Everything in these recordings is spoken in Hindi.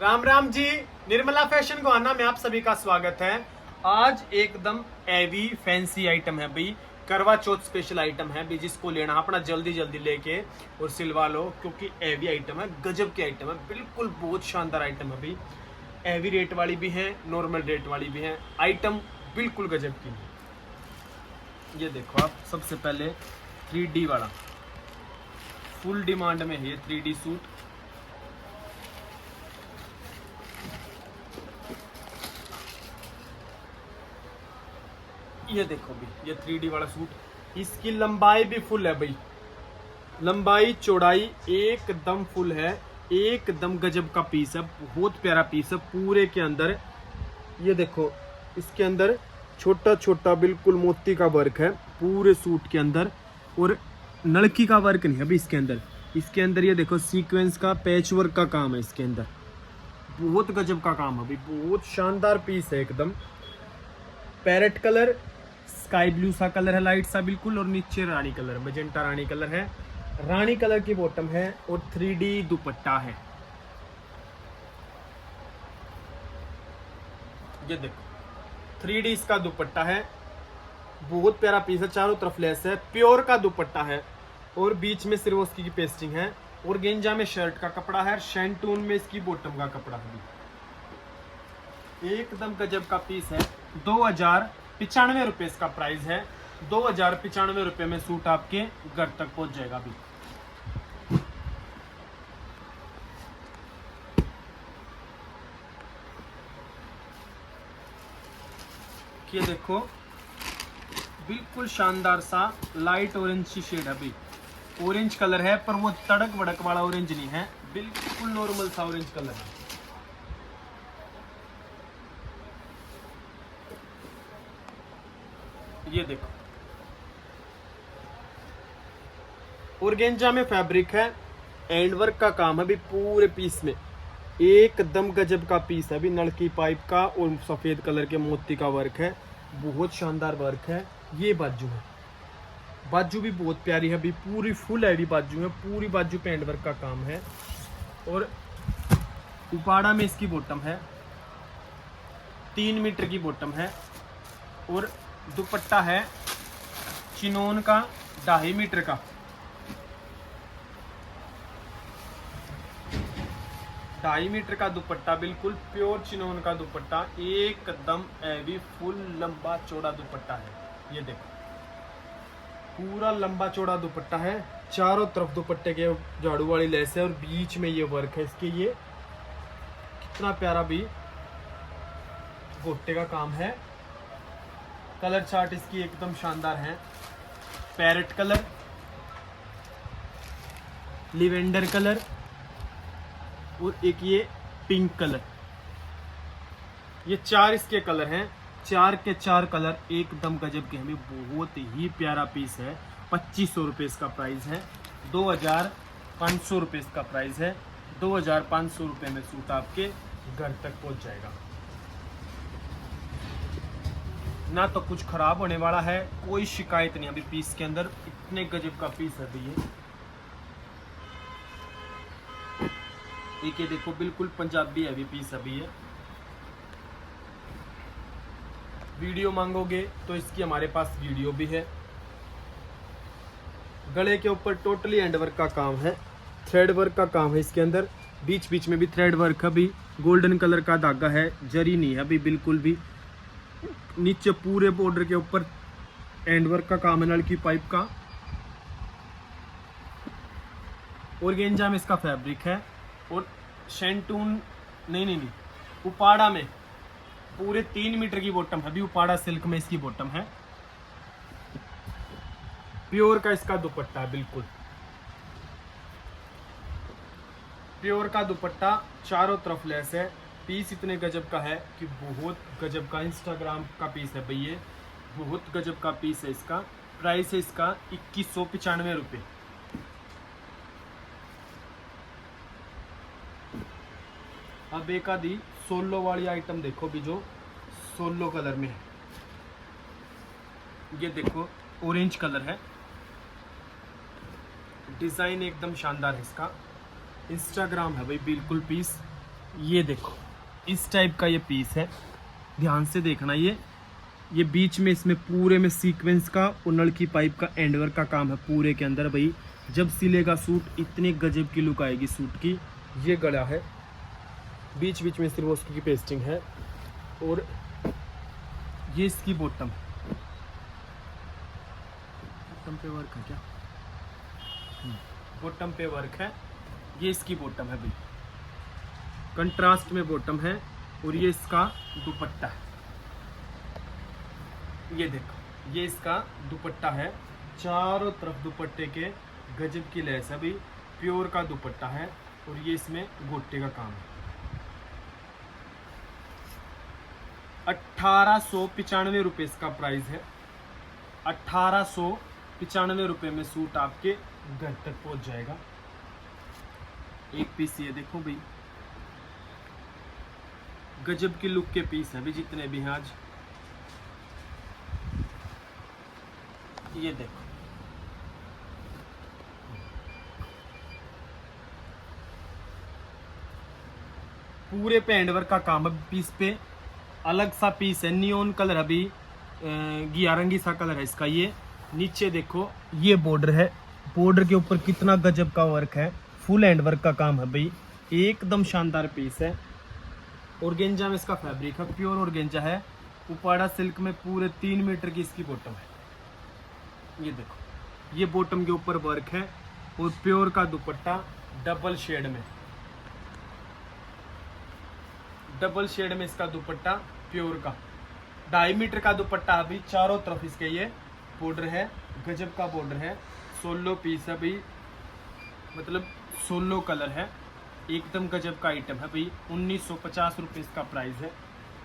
राम राम जी। निर्मला फैशन गोहाना में आप सभी का स्वागत है। आज एकदम हैवी फैंसी आइटम है भाई, करवा चौथ स्पेशल आइटम है भाई। जिसको लेना अपना जल्दी जल्दी लेके और सिलवा लो, क्योंकि हैवी आइटम है, गजब की आइटम है, बिल्कुल बहुत शानदार आइटम है भाई। हैवी रेट वाली भी है, नॉर्मल रेट वाली भी है, आइटम बिल्कुल गजब की है। ये देखो आप, सबसे पहले 3D वाला फुल डिमांड में है ये 3D सूट। ये देखो भी, ये 3D वाला सूट, इसकी लंबाई भी फुल है भाई, लंबाई चौड़ाई एकदम फुल है, एकदम गजब का पीस है, बहुत प्यारा पीस है पूरे के अंदर। ये देखो, इसके अंदर छोटा छोटा बिल्कुल मोती का वर्क है पूरे सूट के अंदर, और नलकी का वर्क नहीं है अभी इसके अंदर ये देखो सीक्वेंस का पैच वर्क का काम है इसके अंदर, बहुत गजब का काम है अभी, बहुत शानदार पीस है एकदम। पैरेट कलर, स्काई ब्लू सा कलर है लाइट सा बिल्कुल, और नीचे रानी कलर, मजेंटा रानी कलर है, रानी कलर की बॉटम है, और 3D दुपट्टा है। ये देखो 3D इसका दुपट्टा है, बहुत प्यारा पीस है, चारों तरफ लेस है, प्योर का दुपट्टा है, और बीच में सिर्वोस्की की पेस्टिंग है, और गेंजा में शर्ट का कपड़ा है, शैंटून में इसकी बॉटम का कपड़ा है। एकदम गजब का पीस है। 2095 रुपये इसका प्राइस है। 2095 रुपये में सूट आपके घर तक पहुंच जाएगा अभी। ये देखो, बिल्कुल शानदार सा लाइट ऑरेंज की शेड है अभी, ऑरेंज कलर है, पर वो तड़क भड़क वाला ऑरेंज नहीं है, बिल्कुल नॉर्मल सा ऑरेंज कलर है। ये देखो, ऑर्गेंजा में फैब्रिक है, एंड वर्क का काम है अभी पूरे पीस में, एकदम गजब का पीस है अभी, नलकी पाइप का और सफेद कलर के मोती का वर्क है, बहुत शानदार वर्क है। ये बाजू है, बाजू भी बहुत प्यारी है अभी, पूरी फुल हैवी बाजू है, पूरी बाजू पे एंड वर्क का काम है, और उपाड़ा में इसकी बॉटम है, 3 मीटर की बॉटम है, और दुपट्टा है चिनोन का 2.5 मीटर का, 2.5 मीटर का दुपट्टा, बिल्कुल प्योर चिनोन का दुपट्टा, एकदम हैवी फुल लंबा चौड़ा दुपट्टा है। ये देखो, पूरा लंबा चौड़ा दुपट्टा है, चारों तरफ दुपट्टे के झाड़ू वाली लेस है, और बीच में ये वर्क है इसके, ये कितना प्यारा भी गोटे का काम है। कलर चार्ट इसकी एकदम शानदार है, पैरेट कलर, लिवेंडर कलर, और एक ये पिंक कलर, ये 4 इसके कलर हैं, 4 के 4 कलर एकदम गजब के हमें, बहुत ही प्यारा पीस है। 2500 रुपये इसका प्राइस है, 2500 रुपये इसका प्राइस है, 2500 रुपये में सूट आपके घर तक पहुंच जाएगा। ना तो कुछ खराब होने वाला है, कोई शिकायत नहीं अभी पीस के अंदर, इतने गजब का पीस है भैया। ये देखो, बिल्कुल पंजाबी हैवी पीस है भैया। वीडियो मांगोगे तो इसकी हमारे पास वीडियो भी है। गले के ऊपर टोटली एंड वर्क का काम है, थ्रेड वर्क का काम है इसके अंदर, बीच बीच में भी थ्रेड वर्क है भी, गोल्डन कलर का धागा है, जरी नहीं है अभी बिल्कुल भी। नीचे पूरे बॉर्डर के ऊपर एंड वर्क का काम है, नलकी पाइप का, ऑर्गेंजा में इसका फैब्रिक है, और शैंटून नहीं, उपाड़ा में पूरे 3 मीटर की बॉटम है अभी, उपाड़ा सिल्क में इसकी बॉटम है, प्योर का इसका दुपट्टा है, बिल्कुल प्योर का दुपट्टा, चारों तरफ लेस है, पीस इतने गजब का है कि बहुत गजब का, इंस्टाग्राम का पीस है भैया, बहुत गजब का पीस है। इसका प्राइस है इसका 2195 रुपये। अब एक आधी सोलो वाली आइटम देखो भी, जो सोलो कलर में है, ये देखो ऑरेंज कलर है, डिज़ाइन एकदम शानदार है इसका, इंस्टाग्राम है भाई बिल्कुल पीस, ये देखो इस टाइप का ये पीस है, ध्यान से देखना। ये बीच में इसमें पूरे में सीक्वेंस का और नलकी पाइप का एंडवर्क का काम है पूरे के अंदर भाई। जब सिलेगा सूट इतने गजब की लुक आएगी सूट की। ये गला है, बीच बीच में सिर्फ उसकी पेस्टिंग है। और ये इसकी बॉटम पे वर्क है क्या, बॉटम पे वर्क है। ये इसकी बॉटम है भाई, कंट्रास्ट में बॉटम है। और ये इसका दुपट्टा है, ये देखो ये इसका दुपट्टा है। चारों तरफ दुपट्टे के गजब की लेस है भाई, प्योर का दुपट्टा है। और ये इसमें गोटे का काम है। 1895 रुपये इसका प्राइस है। 1895 रुपये में सूट आपके घर तक पहुंच जाएगा। एक पीस ये देखो भाई, गजब की लुक के पीस है भी जितने भी हैं आज। ये देखो पूरे पे हैंडवर्क का काम है पीस पे। अलग सा पीस है, नियोन कलर अभी गियारंगी सा कलर है इसका। ये नीचे देखो ये बॉर्डर है, बॉर्डर के ऊपर कितना गजब का वर्क है, फुल हैंडवर्क का काम है भाई। एकदम शानदार पीस है। ऑर्गेंजा में इसका फैब्रिक है, प्योर ऑर्गेंजा है। उपाड़ा सिल्क में पूरे 3 मीटर की इसकी बॉटम है। ये देखो ये बॉटम के ऊपर वर्क है। और प्योर का दुपट्टा डबल शेड में, डबल शेड में इसका दुपट्टा प्योर का 2.5 मीटर का दुपट्टा अभी। चारों तरफ इसके ये बॉर्डर है, गजब का बॉर्डर है। 16 पीस है भाई, मतलब 16 कलर है। एकदम गजब का आइटम है भाई। 1950 रुपये इसका प्राइस है।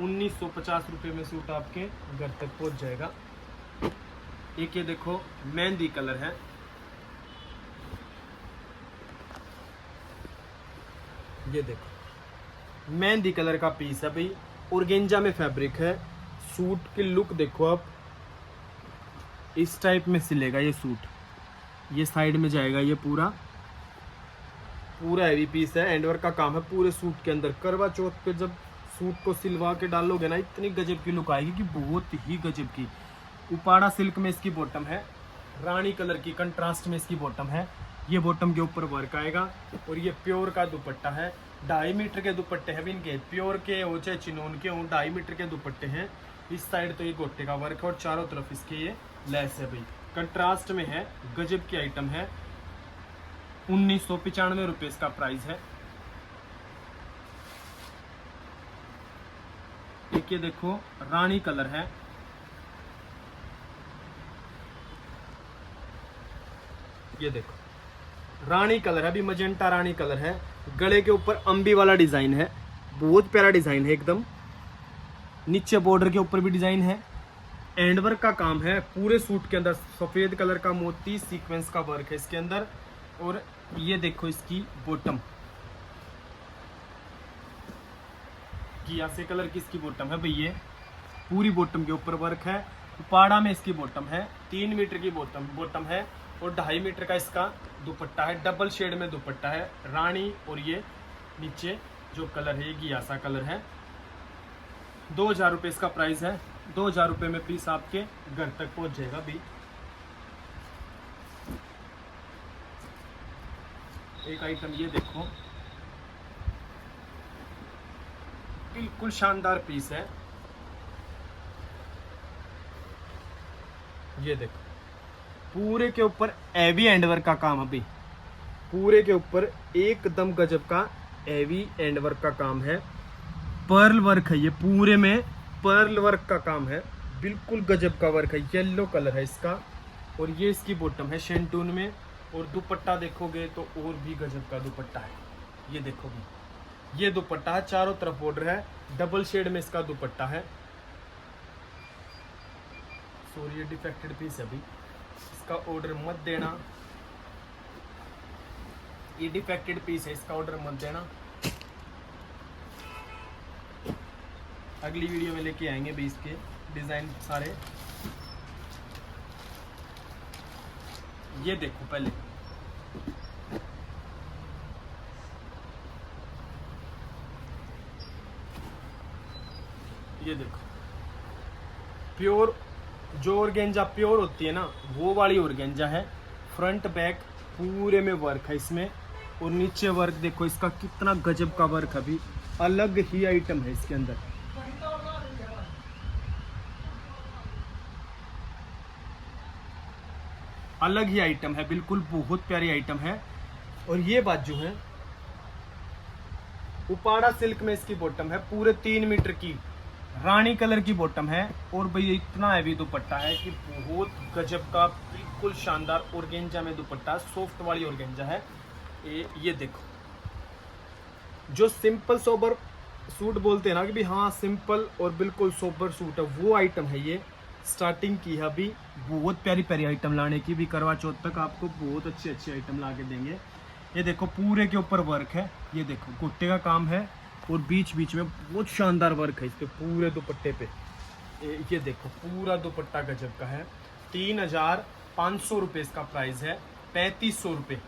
1950 रुपये में सूट आपके घर तक पहुंच जाएगा। एक ये देखो मेहंदी कलर है, ये देखो मेहंदी कलर का पीस है भाई। ऑर्गेंजा में फैब्रिक है। सूट की लुक देखो आप, इस टाइप में सिलेगा ये सूट। ये साइड में जाएगा, ये पूरा हैवी पीस है। हैंडवर्क का काम है पूरे सूट के अंदर। करवा चौथ पे जब सूट को सिलवा के डालोगे ना, इतनी गजब की लुक आएगी कि बहुत ही गजब की। उपाड़ा सिल्क में इसकी बॉटम है, रानी कलर की कंट्रास्ट में इसकी बॉटम है। ये बॉटम के ऊपर वर्क आएगा। और ये प्योर का दुपट्टा है। 2.5 मीटर के दुपट्टे हैं इनके, प्योर के हो चाहे चिनोन के हो, 2.5 मीटर के दुपट्टे हैं। इस साइड तो ये गोटे का वर्क है और चारों तरफ इसके ये लेस है भाई। कंट्रास्ट में है, गजब की आइटम है। 1995 रुपये इसका प्राइस है। एक ये देखो रानी कलर है, ये देखो रानी कलर है अभी, मजेंटा रानी कलर है। गले के ऊपर अंबी वाला डिजाइन है, बहुत प्यारा डिजाइन है एकदम। नीचे बॉर्डर के ऊपर भी डिजाइन है। एंडवर्क का काम है पूरे सूट के अंदर। सफेद कलर का मोती सीक्वेंस का वर्क है इसके अंदर। और ये देखो इसकी बॉटम, कियासे कलर की इसकी बॉटम है भाई। ये पूरी बॉटम के ऊपर वर्क है। उपाड़ा में इसकी बॉटम है, 3 मीटर की बॉटम है। और 2.5 मीटर का इसका दुपट्टा है। डबल शेड में दुपट्टा है, रानी। और ये नीचे जो कलर है ये गियासा कलर है। 2000 रुपये इसका प्राइस है। 2000 रुपये में पीस आपके घर तक पहुंच जाएगा भी। एक आइटम ये देखो, बिल्कुल शानदार पीस है। ये देखो पूरे के ऊपर एवी हैंडवर्क का काम है भाई। पूरे के ऊपर एकदम गजब का एवी हैंडवर्क का काम है। पर्ल वर्क है, ये पूरे में पर्ल वर्क का काम है। बिल्कुल गजब का वर्क है। येलो कलर है इसका। और ये इसकी बॉटम है शेंटून में। और दुपट्टा देखोगे तो और भी गजब का दुपट्टा है। ये देखोगे ये दुपट्टा है, चारों तरफ बॉर्डर है। डबल शेड में इसका दुपट्टा है। सॉरी ये डिफेक्टेड पीस है अभी, इसका ऑर्डर मत देना। ये डिफेक्टेड पीस है, इसका ऑर्डर मत देना। अगली वीडियो में लेके आएंगे भी इसके डिजाइन सारे। ये देखो पहले ये देखो प्योर, जो ऑर्गेंजा प्योर होती है ना वो वाली ऑर्गेंजा है। फ्रंट बैक पूरे में वर्क है इसमें, और नीचे वर्क देखो इसका कितना गजब का वर्क है। अभी अलग ही आइटम है इसके अंदर। अलग ही आइटम है, बिल्कुल बहुत प्यारी आइटम है। और ये बाजू है उपाड़ा सिल्क में, इसकी बॉटम है पूरे 3 मीटर की, रानी कलर की बॉटम है। और भैया इतना हैवी दुपट्टा है कि बहुत गजब का, बिल्कुल शानदार ऑर्गेंजा में दुपट्टा, सॉफ्ट वाली ऑर्गेंजा है। ये देखो, जो सिंपल सोबर सूट बोलते हैं ना कि भी हाँ सिंपल और बिल्कुल सोबर सूट है, वो आइटम है ये। स्टार्टिंग की है अभी, बहुत प्यारी प्यारी आइटम लाने की भी, करवा चौथ तक आपको बहुत अच्छी अच्छी आइटम ला के देंगे। ये देखो पूरे के ऊपर वर्क है, ये देखो गोटे का काम है, और बीच बीच में बहुत शानदार वर्क है इस पे पूरे दुपट्टे पे। ये देखो पूरा दुपट्टा गजब का है। 3500 रुपये इसका प्राइस है। 3500 रुपये,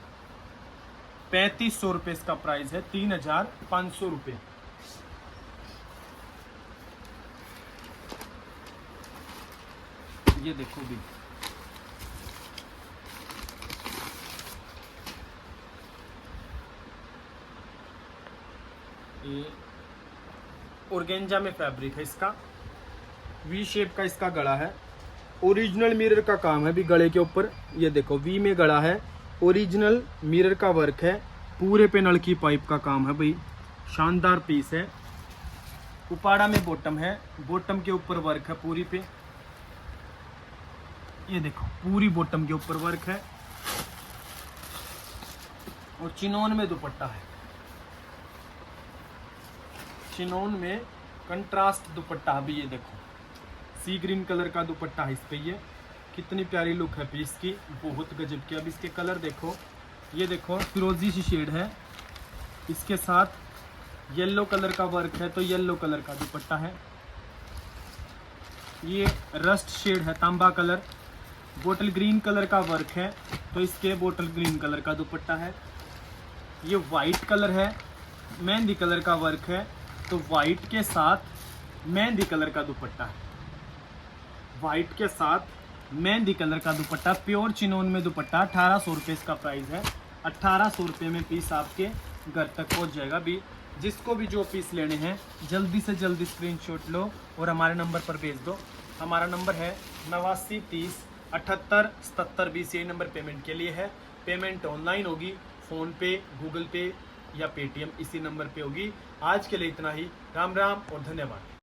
3500 रुपये इसका प्राइस है। 3500 रुपये। ये देखो भी ये ऑर्गेंजा में फैब्रिक है इसका, वी शेप का इसका गला है, ओरिजिनल मिरर का काम है भी गले के ऊपर। ये देखो वी में गला है, ओरिजिनल मिरर का वर्क है, पूरे पे नलकी पाइप का काम है भाई, शानदार पीस है। उपाड़ा में बॉटम है, बॉटम के ऊपर वर्क है पूरी पे। ये देखो पूरी बॉटम के ऊपर वर्क है, और चिनोन में दुपट्टा है। चिनोन में कंट्रास्ट दुपट्टा भी, ये देखो सी ग्रीन कलर का दुपट्टा है इस पे। ये कितनी प्यारी लुक है पीस की, बहुत गजब की। अब इसके कलर देखो, ये देखो फिरोजी सी शेड है, इसके साथ येलो कलर का वर्क है, तो येलो कलर का दुपट्टा है। ये रस्ट शेड है, तांबा कलर, बोटल ग्रीन कलर का वर्क है, तो इसके बोटल ग्रीन कलर का दुपट्टा है। ये वाइट कलर है, मेहंदी कलर का वर्क है, तो वाइट के साथ मेहंदी कलर का दुपट्टा है। वाइट के साथ मेहंदी कलर का दुपट्टा, प्योर चिनोन में दुपट्टा। 1800 रुपये इसका प्राइस है। 1800 रुपये में पीस आपके घर तक पहुंच जाएगा भी। जिसको भी जो पीस लेने हैं जल्दी से जल्दी स्क्रीनशॉट लो और हमारे नंबर पर भेज दो। हमारा नंबर है 89 30 78 77 20। यही नंबर पेमेंट के लिए है। पेमेंट ऑनलाइन होगी, फ़ोनपे, गूगल पे या पेटीएम, इसी नंबर पे होगी। आज के लिए इतना ही। राम राम और धन्यवाद।